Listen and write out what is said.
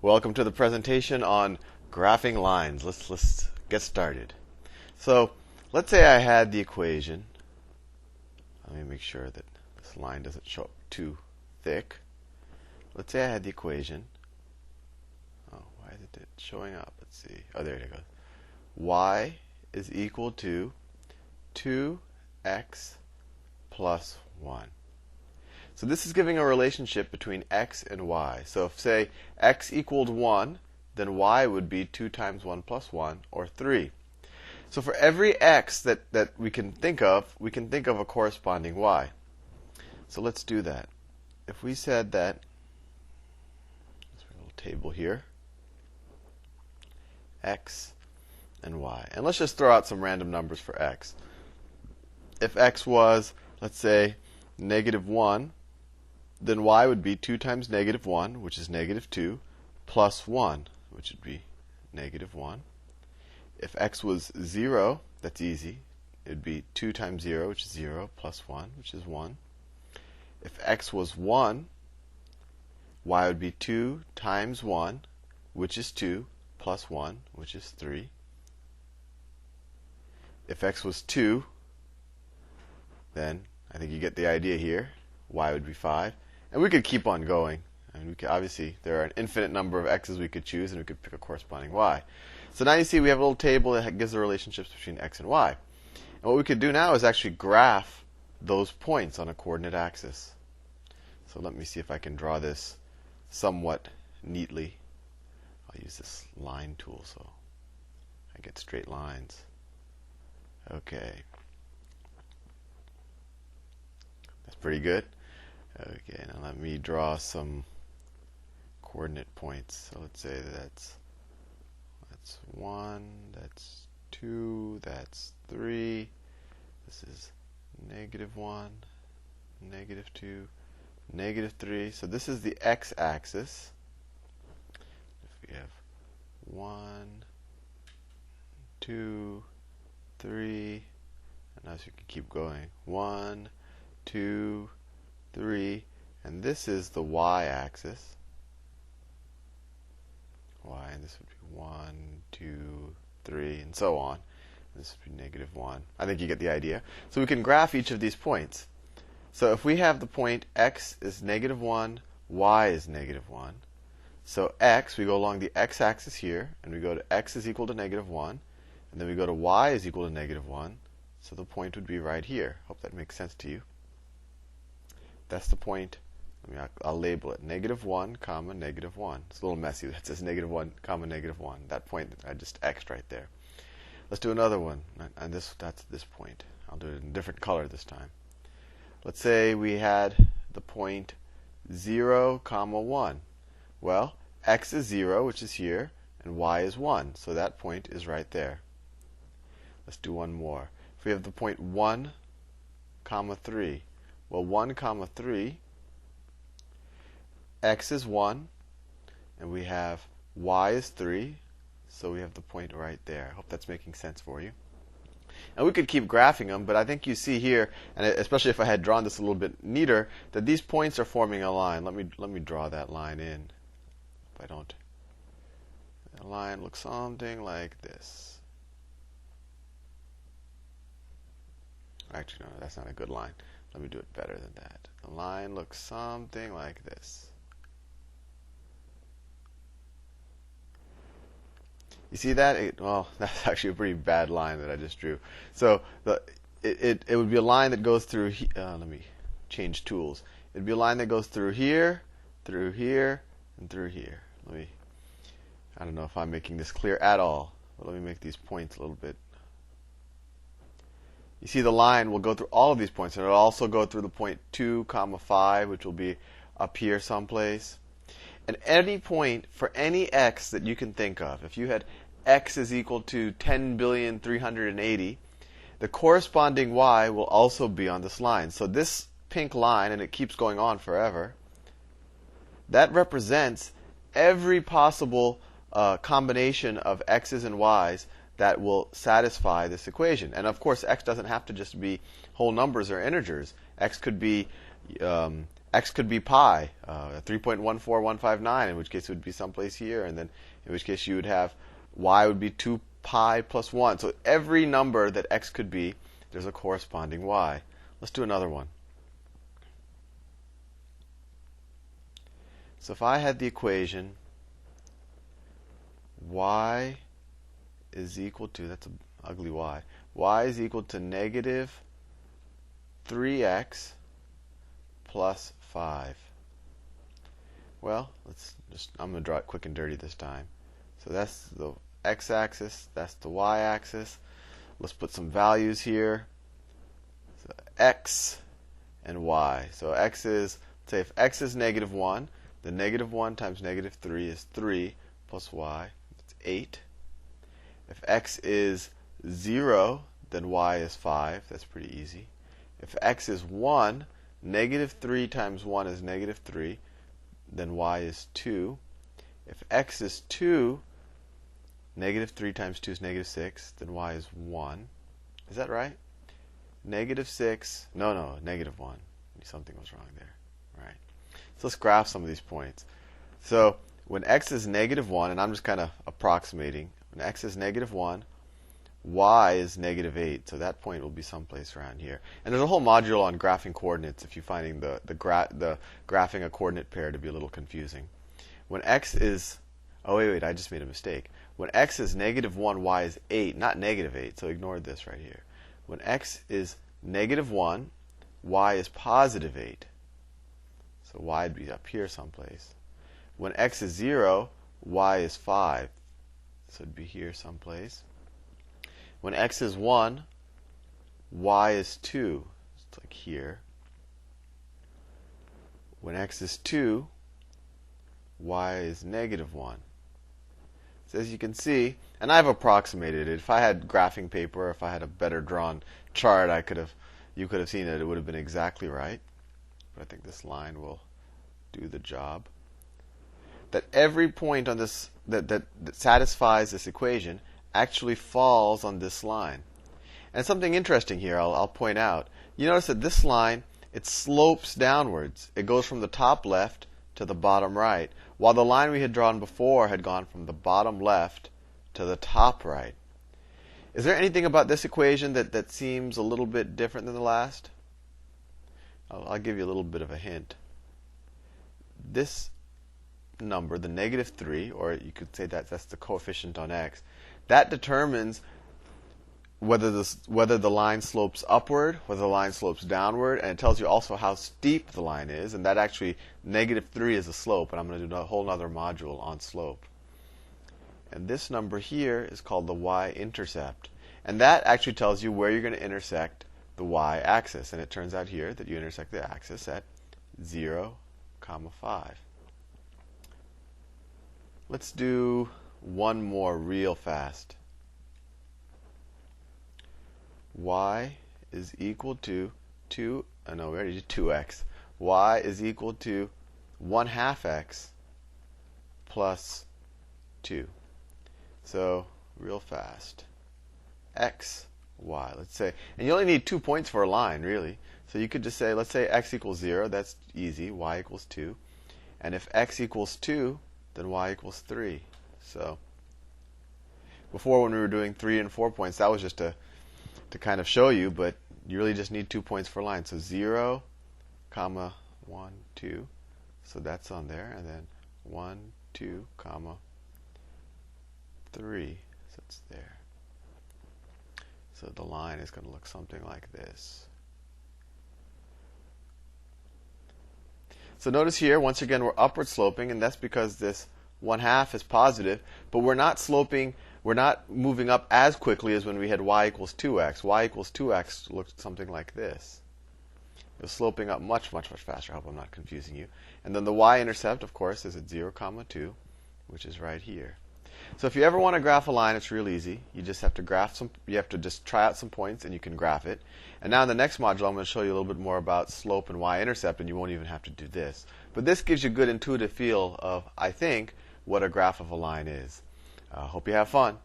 Welcome to the presentation on graphing lines. Let's get started. So let's say I had the equation. Let me make sure that this line doesn't show up too thick. Let's say I had the equation. Oh, why is it showing up? Let's see. Oh, there it goes. Y is equal to 2x plus 1. So this is giving a relationship between x and y. So if, say, x equaled 1, then y would be 2 times 1 plus 1, or 3. So for every x that we can think of a corresponding y. So let's do that. If we said that, let's make a little table here, x and y. And let's just throw out some random numbers for x. If x was, let's say, -1, then y would be 2 times -1, which is -2, plus 1, which would be -1. If x was 0, that's easy. It would be 2 times 0, which is 0, plus 1, which is 1. If x was 1, y would be 2 times 1, which is 2, plus 1, which is 3. If x was 2, then I think you get the idea here. Y would be 5. And we could keep on going. And we could, obviously, there are an infinite number of x's we could choose, and we could pick a corresponding y. So now you see we have a little table that gives the relationships between x and y. And what we could do now is actually graph those points on a coordinate axis. So let me see if I can draw this somewhat neatly. I'll use this line tool so I get straight lines. Okay. That's pretty good. Okay, now let me draw some coordinate points. So let's say that's 1, that's 2, that's 3. This is -1, -2, -3. So this is the x-axis. If we have 1, 2, 3, and now you can keep going. 1, 2, 3, and this is the y-axis. Y, and this would be 1, 2, 3, and so on. This would be -1. I think you get the idea. So we can graph each of these points. So if we have the point x is -1, y is -1. So x, we go along the x-axis here, and we go to x is equal to -1, and then we go to y is equal to -1. So the point would be right here. Hope that makes sense to you. That's the point. I'll label it -1, comma, -1. It's a little messy. That says -1, comma, -1. That point I just x'd right there. Let's do another one. And that's this point. I'll do it in a different color this time. Let's say we had the point 0, comma, 1. Well, x is 0, which is here, and y is 1. So that point is right there. Let's do one more. If we have the point 1, comma, 3. Well, 1, comma, 3, x is 1, and we have y is 3, so we have the point right there. I hope that's making sense for you. And we could keep graphing them, but I think you see here, and especially if I had drawn this a little bit neater, that these points are forming a line. Let me draw that line in. If I don't, the line looks something like this. Actually, no, that's not a good line. Let me do it better than that. The line looks something like this. You see that? Well, that's actually a pretty bad line that I just drew. So it would be a line that goes through. Let me change tools. It'd be a line that goes through here, and through here. I don't know if I'm making this clear at all, but let me make these points a little bit. You see the line will go through all of these points, and it'll also go through the point 2, comma, 5, which will be up here someplace. At any point for any x that you can think of, if you had x is equal to 10,380,000,000, the corresponding y will also be on this line. So this pink line, and it keeps going on forever, that represents every possible combination of x's and y's that will satisfy this equation. And of course, x doesn't have to just be whole numbers or integers. X could be x could be pi, 3.14159, in which case it would be someplace here, and then in which case you would have y would be 2 pi plus 1. So every number that x could be, there's a corresponding y. Let's do another one. So if I had the equation y is equal to, that's an ugly y is equal to negative 3x plus 5. Well, I'm going to draw it quick and dirty this time. So that's the x-axis, that's the y-axis. Let's put some values here. So x and y. So x is, say if x is negative 1, then negative 1 times negative 3 is 3 plus y. It's 8. If x is 0, then y is 5. That's pretty easy. If x is 1, negative 3 times 1 is negative 3. Then y is 2. If x is 2, negative 3 times 2 is negative 6. Then y is 1. Is that right? Negative 6. No, negative 1. Something was wrong there. Right. So let's graph some of these points. So when x is negative 1, and I'm just kind of approximating, when x is negative 1, y is negative 8. So that point will be someplace around here. And there's a whole module on graphing coordinates if you're finding the graphing a coordinate pair to be a little confusing. When x is, oh wait, I just made a mistake. When x is negative 1, y is 8, not negative 8. So ignore this right here. When x is negative 1, y is positive 8. So y would be up here someplace. When x is 0, y is 5. So it'd be here someplace. When x is 1, y is 2. It's like here. When x is 2, y is negative 1. So as you can see, and I've approximated it. If I had graphing paper, if I had a better drawn chart, you could have seen it. It would have been exactly right. But I think this line will do the job. That every point on this that satisfies this equation actually falls on this line. And something interesting here I'll point out. You notice that this line, it slopes downwards. It goes from the top left to the bottom right, while the line we had drawn before had gone from the bottom left to the top right. Is there anything about this equation that seems a little bit different than the last? I'll give you a little bit of a hint. This number, the negative 3, or you could say that's the coefficient on x, that determines whether the line slopes upward, whether the line slopes downward, and it tells you also how steep the line is, and that actually, negative 3 is a slope, and I'm going to do a whole other module on slope. And this number here is called the y-intercept, and that actually tells you where you're going to intersect the y-axis, and it turns out here that you intersect the axis at 0, 5. Let's do one more real fast. Y is equal to 2, no, we already did 2x. Y is equal to 1/2 x plus 2. So, real fast. X, y, let's say. And you only need 2 points for a line, really. So you could just say, let's say x equals 0. That's easy. Y equals 2. And if x equals 2, then y equals 3. So, before when we were doing 3 and 4 points, that was just to kind of show you, but you really just need 2 points for a line. So 0, 1, 2. So that's on there. And then 1, 2, 3. So it's there. So the line is going to look something like this. So notice here, once again, we're upward sloping, and that's because this 1/2 is positive, but we're not sloping, we're not moving up as quickly as when we had y equals 2x. Y equals 2x looked something like this. It was sloping up much, much, much faster. I hope I'm not confusing you. And then the y-intercept, of course, is at 0, 2, which is right here. So if you ever want to graph a line, it's real easy. You just have to just try out some points, and you can graph it. And now in the next module, I'm going to show you a little bit more about slope and y-intercept, and you won't even have to do this. But this gives you a good intuitive feel of, I think, what a graph of a line is. Hope you have fun.